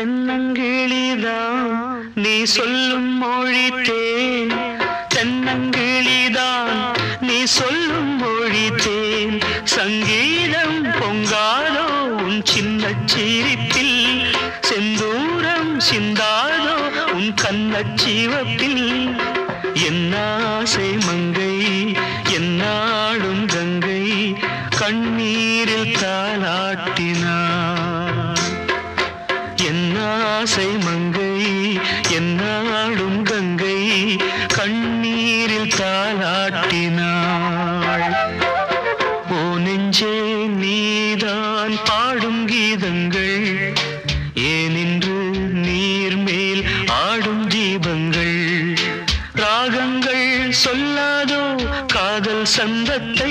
தென்னங்கிளிதான் நீ சொல்லும் மொழி தேன், தென்னங்கிளிதான் நீ சொல்லும் மொழி தேன். சங்கீதம் பொங்காதோ உன் சின்ன சிரிப்பில், செந்தூரம் சிந்தாதோ உன் கண்ணச்சிவப்பில். என்னாசை மங்கை என்னாடும் கங்கை கண்ணீரில் தாலாட்டினார். என்னாசை மங்கை என்னாடும் கங்கை கண்ணீரில் தாலாட்டினாள். ஓ நெஞ்சே நீதான் பாடும் கீதங்கள், ஏனின்று நீர் மேல் ஆடும் தீபங்கள். ராகங்கள் சொல்லாதோ காதல் சந்தத்தை,